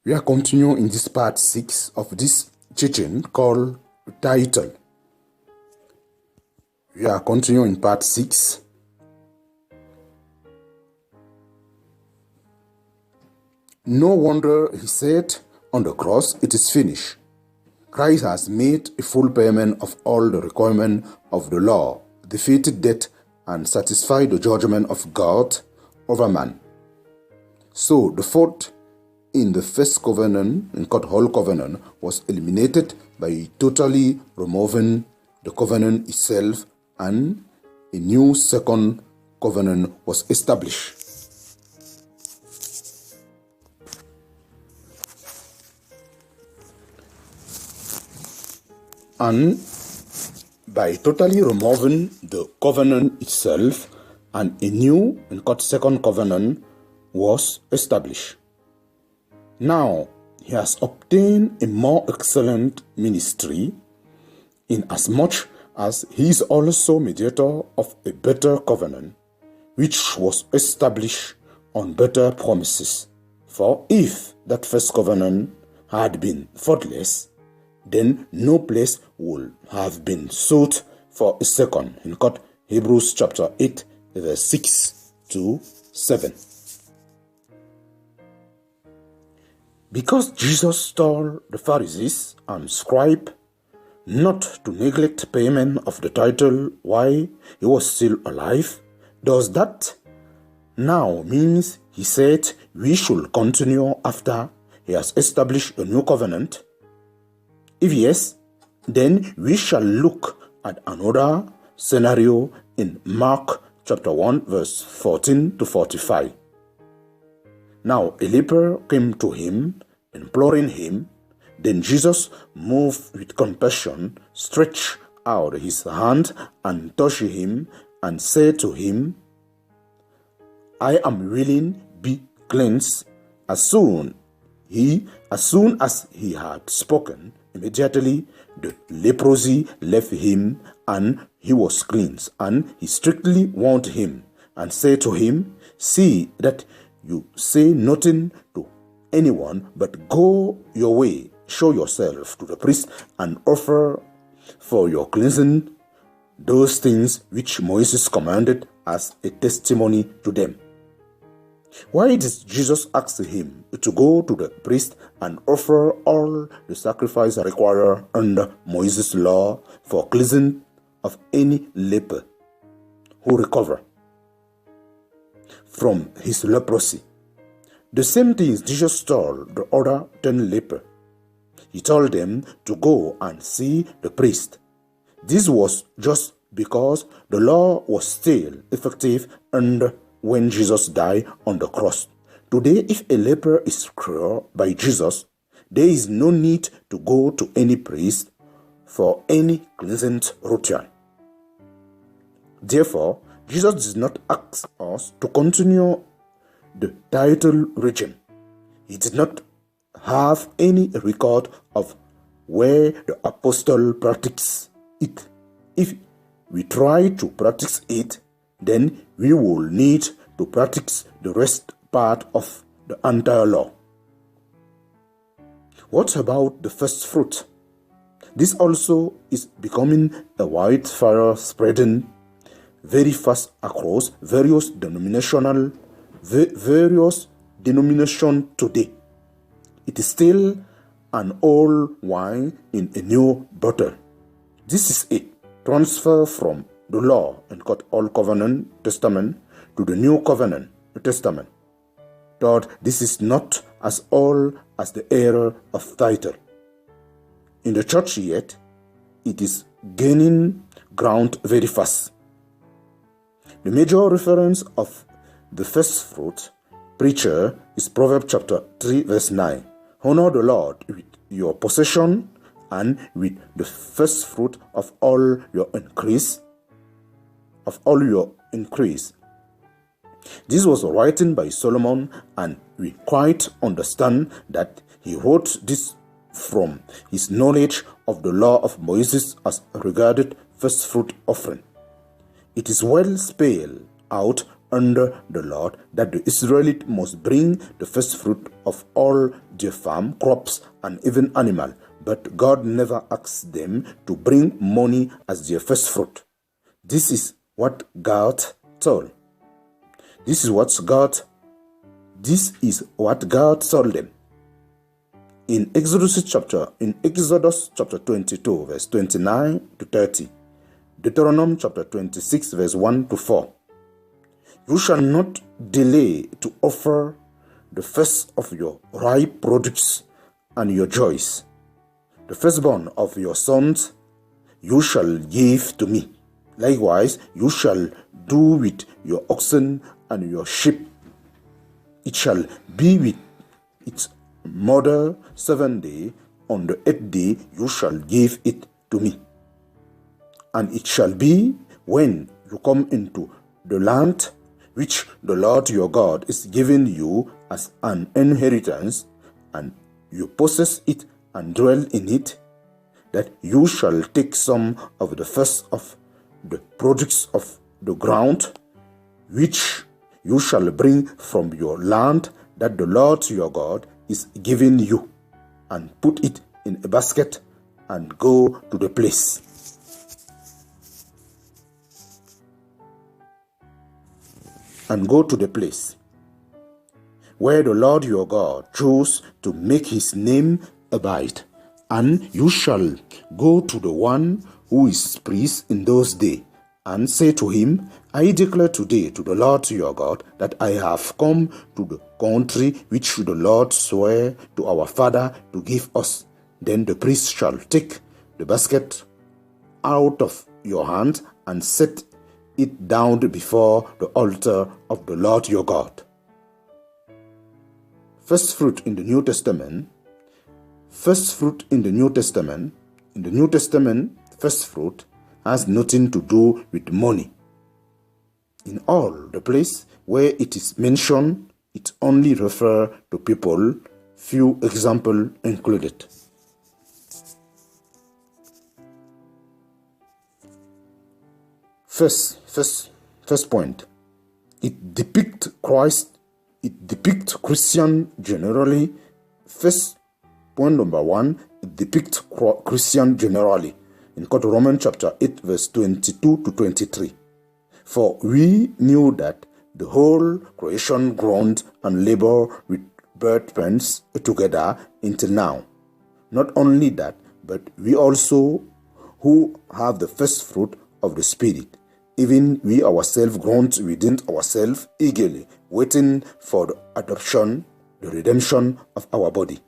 We are continuing in this part 6 of this teaching called title. We are continuing in part 6. No wonder he said on the cross, "It is finished." Christ has made a full payment of all the requirements of the law, defeated death, and satisfied the judgment of God over man. So the fault in the first covenant, in God's whole covenant, was eliminated by totally removing the covenant itself, and a new second covenant was established. And by totally removing the covenant itself, and a new and God's second covenant was established. Now he has obtained a more excellent ministry, inasmuch as he is also mediator of a better covenant, which was established on better promises. For if that first covenant had been faultless, then no place would have been sought for a second. In Hebrews chapter 8, verse 6 to 7. Because Jesus told the Pharisees and scribes not to neglect payment of the title while he was still alive, does that now means he said we should continue after he has established a new covenant? If yes, then we shall look at another scenario in Mark chapter 1 verse 14 to 45. Now a leper came to him, imploring him. Then Jesus, moved with compassion, stretched out his hand and touched him, and said to him, "I am willing, be cleansed." As soon as he had spoken, immediately the leprosy left him, and he was cleansed. And he strictly warned him, and said to him, "See that you say nothing to anyone, but go your way, show yourself to the priest, and offer for your cleansing those things which Moses commanded as a testimony to them." Why did Jesus ask him to go to the priest and offer all the sacrifice required under Moses' law for cleansing of any leper who recover from his leprosy? The same things Jesus told the other 10 lepers. He told them to go and see the priest. This was just because the law was still effective and when Jesus died on the cross. Today, if a leper is cured by Jesus, there is no need to go to any priest for any cleansing ritual. Therefore, Jesus did not ask us to continue the title regime. He did not have any record of where the apostle practiced it. If we try to practice it, then we will need to practice the rest part of the entire law. What about the first fruit? This also is becoming a wildfire, spreading very fast across various denominations today. It is still an old wine in a new bottle. This is a transfer from the law in God's Old Covenant Testament to the New Covenant Testament. But this is not as old as the era of title. In the church yet, it is gaining ground very fast. The major reference of the first fruit preacher is Proverbs chapter 3 verse 9. Honor the Lord with your possession and with the first fruit of all your increase. This was written by Solomon, and we quite understand that he wrote this from his knowledge of the law of Moses as regarded first fruit offering. It is well spelled out under the Lord that the Israelites must bring the first fruit of all their farm, crops, and even animal. But God never asked them to bring money as their first fruit. This is what God told. This is what God told them. In Exodus chapter 22, verse 29 to 30, Deuteronomy chapter 26, verse 1 to 4. You shall not delay to offer the first of your ripe produce and your joys. The firstborn of your sons you shall give to me. Likewise, you shall do with your oxen and your sheep. It shall be with its mother 7 days. On the 8th day you shall give it to me. And it shall be when you come into the land which the Lord your God is giving you as an inheritance, and you possess it and dwell in it, that you shall take some of the first of the produce of the ground, which you shall bring from your land that the Lord your God is giving you, and put it in a basket and go to the place. Where the Lord your God chose to make his name abide, and you shall go to the one who is priest in those days, and say to him, I declare today to the Lord your God that I have come to the country which the Lord swore to our father to give us. Then the priest shall take the basket out of your hand and set it down before the altar of the Lord your God. First fruit in the New Testament. First fruit in the New Testament. In the New Testament, first fruit has nothing to do with money. In all the place where it is mentioned, it only refers to people, few examples included. First point. It depicts Christ. It depicts Christian generally. First point number 1. It depicts Christian generally. In Romans chapter 8, verse 22 to 23. For we knew that the whole creation groaned and labored with birth pains together until now. Not only that, but we also, who have the first fruit of the Spirit, even we ourselves groan within ourselves eagerly, waiting for the adoption, the redemption of our body.